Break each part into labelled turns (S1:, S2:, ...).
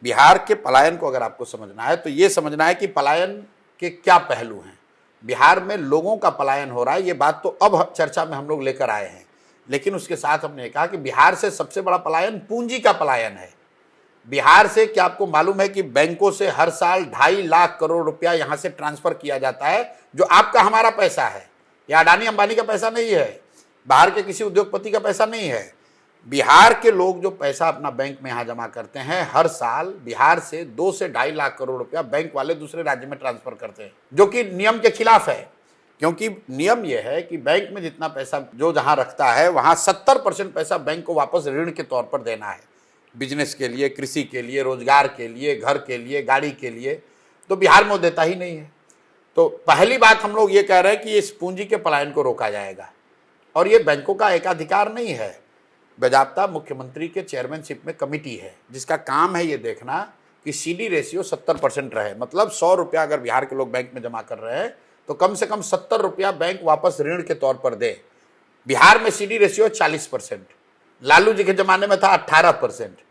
S1: बिहार के पलायन को अगर आपको समझना है तो ये समझना है कि पलायन के क्या पहलू हैं। बिहार में लोगों का पलायन हो रहा है, ये बात तो अब चर्चा में हम लोग लेकर आए हैं, लेकिन उसके साथ हमने कहा कि बिहार से सबसे बड़ा पलायन पूंजी का पलायन है। बिहार से क्या आपको मालूम है कि बैंकों से हर साल 2.5 लाख करोड़ रुपया यहां से ट्रांसफर किया जाता है, जो आपका हमारा पैसा है। यह अडानी अंबानी का पैसा नहीं है, बाहर के किसी उद्योगपति का पैसा नहीं है। बिहार के लोग जो पैसा अपना बैंक में यहां जमा करते हैं, हर साल बिहार से 2 से 2.5 लाख करोड़ रुपया बैंक वाले दूसरे राज्य में ट्रांसफर करते हैं, जो कि नियम के खिलाफ है। क्योंकि नियम यह है कि बैंक में जितना पैसा जो जहां रखता है, वहां 70% पैसा बैंक को वापस ऋण के तौर पर देना है, बिजनेस के लिए, कृषि के लिए, रोजगार के लिए, घर के लिए, गाड़ी के लिए। तो बिहार में वो देता ही नहीं है। तो पहली बात हम लोग ये कह रहे हैं कि इस पूंजी के पलायन को रोका जाएगा, और ये बैंकों का एकाधिकार नहीं है। बाज़ाब्ता मुख्यमंत्री के चेयरमैनशिप में कमेटी है, जिसका काम है ये देखना कि CD रेशियो 70% रहे। मतलब 100 रुपया अगर बिहार के लोग बैंक में जमा कर रहे हैं तो कम से कम 70 रुपया बैंक वापस ऋण के तौर पर दे। बिहार में CD रेशियो 40%, लालू जी के ज़माने में था 18%।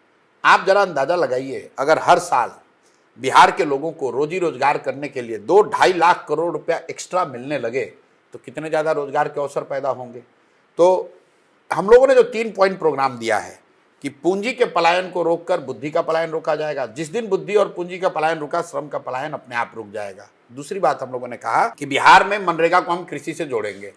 S1: आप जरा अंदाज़ा लगाइए, अगर हर साल बिहार के लोगों को रोजी रोजगार करने के लिए 2-2.5 लाख करोड़ रुपया एक्स्ट्रा मिलने लगे तो कितने ज़्यादा रोजगार के अवसर पैदा होंगे। तो हम लोगों ने जो 3 पॉइंट प्रोग्राम दिया है कि पूंजी के पलायन को रोककर बुद्धि का पलायन रोका जाएगा। जिस दिन बुद्धि और पूंजी का पलायन रुका, श्रम का पलायन अपने आप रुक जाएगा। दूसरी बात हम लोगों ने कहा कि बिहार में मनरेगा को हम कृषि से जोड़ेंगे,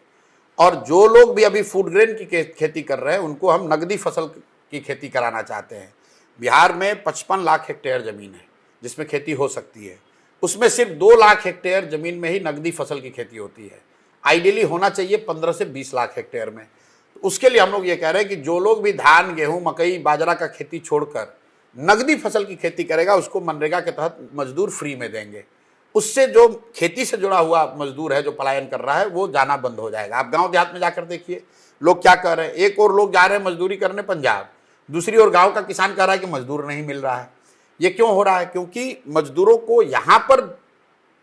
S1: और जो लोग भी अभी फूड ग्रेन की खेती कर रहे हैं उनको हम नकदी फसल की खेती कराना चाहते हैं। बिहार में 55 लाख हेक्टेयर जमीन है जिसमें खेती हो सकती है, उसमें सिर्फ 2 लाख हेक्टेयर जमीन में ही नकदी फसल की खेती होती है। आइडियली होना चाहिए 15 से 20 लाख हेक्टेयर में। उसके लिए हम लोग ये कह रहे हैं कि जो लोग भी धान, गेहूं, मकई, बाजरा का खेती छोड़कर नकदी फसल की खेती करेगा, उसको मनरेगा के तहत मजदूर फ्री में देंगे। उससे जो खेती से जुड़ा हुआ मजदूर है जो पलायन कर रहा है, वो जाना बंद हो जाएगा। आप गांव देहात में जाकर देखिए लोग क्या कर रहे हैं। एक और लोग जा रहे हैं मजदूरी करने पंजाब, दूसरी ओर गांव का किसान कह रहा है कि मजदूर नहीं मिल रहा है। ये क्यों हो रहा है? क्योंकि मजदूरों को यहां पर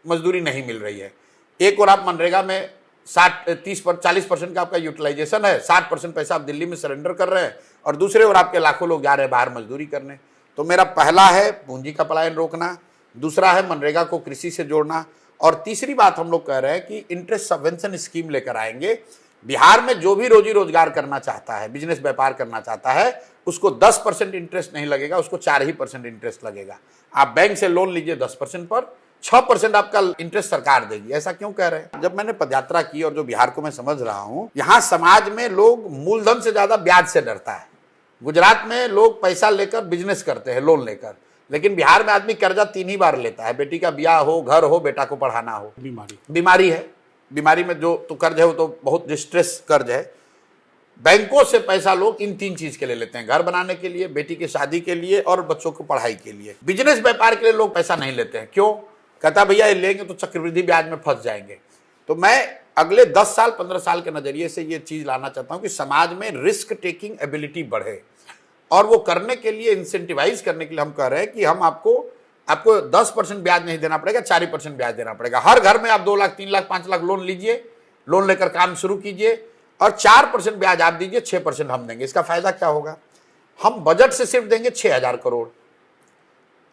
S1: मजदूरी नहीं मिल रही है। एक और आप मनरेगा में 40% का आपका यूटिलाइजेशन है, 60% पैसा आप दिल्ली में सरेंडर कर रहे हैं, और दूसरे ओर आपके लाखों लोग जा रहे हैं बाहर मजदूरी करने। तो मेरा पहला है पूंजी का पलायन रोकना, दूसरा है मनरेगा को कृषि से जोड़ना, और तीसरी बात हम लोग कह रहे हैं कि इंटरेस्ट सबवेंशन स्कीम लेकर आएंगे। बिहार में जो भी रोजी रोजगार करना चाहता है, बिजनेस व्यापार करना चाहता है, उसको 10% इंटरेस्ट नहीं लगेगा, उसको 4% इंटरेस्ट लगेगा। आप बैंक से लोन लीजिए 10% पर, 6% आपका इंटरेस्ट सरकार देगी। ऐसा क्यों कह रहे हैं? जब मैंने पदयात्रा की और जो बिहार को मैं समझ रहा हूं, यहां समाज में लोग मूलधन से ज्यादा ब्याज से डरता है। गुजरात में लोग पैसा लेकर बिजनेस करते हैं लोन लेकर, लेकिन बिहार में आदमी कर्जा 3 ही बार लेता है। बेटी का ब्याह हो, घर हो, बेटा को पढ़ाना हो, बीमारी है, बीमारी में जो तो कर्ज है वो तो बहुत डिस्ट्रेस कर्ज है। बैंकों से पैसा लोग इन 3 चीज के लिए लेते हैं, घर बनाने के लिए, बेटी की शादी के लिए, और बच्चों को पढ़ाई के लिए। बिजनेस व्यापार के लिए लोग पैसा नहीं लेते हैं। क्यों? कहता भैया ये लेंगे तो चक्रवृद्धि ब्याज में फंस जाएंगे। तो मैं अगले 10 साल 15 साल के नजरिए से ये चीज लाना चाहता हूं कि समाज में रिस्क टेकिंग एबिलिटी बढ़े, और वो करने के लिए, इंसेंटिवाइज करने के लिए हम कह रहे हैं कि हम आपको 10% ब्याज नहीं देना पड़ेगा, 4% ब्याज देना पड़ेगा। हर घर में आप 2 लाख, 3 लाख, 5 लाख लोन लीजिए, लोन लेकर काम शुरू कीजिए, और 4% ब्याज आप दीजिए, 6% हम देंगे। इसका फायदा क्या होगा? हम बजट से सिर्फ देंगे 6,000 करोड़।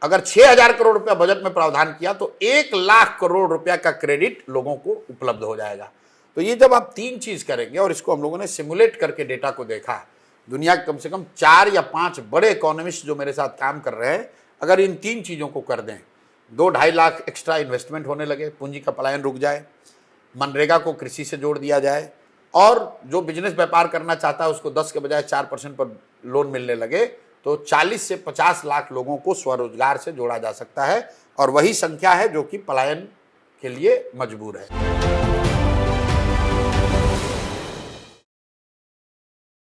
S1: अगर 6,000 करोड़ रुपया बजट में प्रावधान किया तो 1 लाख करोड़ रुपया का क्रेडिट लोगों को उपलब्ध हो जाएगा। तो ये जब आप 3 चीज करेंगे, और इसको हम लोगों ने सिमुलेट करके डेटा को देखा, दुनिया के कम से कम 4 या 5 बड़े इकोनॉमिस्ट जो मेरे साथ काम कर रहे हैं, अगर इन 3 चीजों को कर दें, 2-2.5 लाख एक्स्ट्रा इन्वेस्टमेंट होने लगे, पूंजी का पलायन रुक जाए, मनरेगा को कृषि से जोड़ दिया जाए, और जो बिजनेस व्यापार करना चाहता है उसको 10 के बजाय 4% पर लोन मिलने लगे, तो 40 से 50 लाख लोगों को स्वरोजगार से जोड़ा जा सकता है। और वही संख्या है जो कि पलायन के लिए मजबूर है।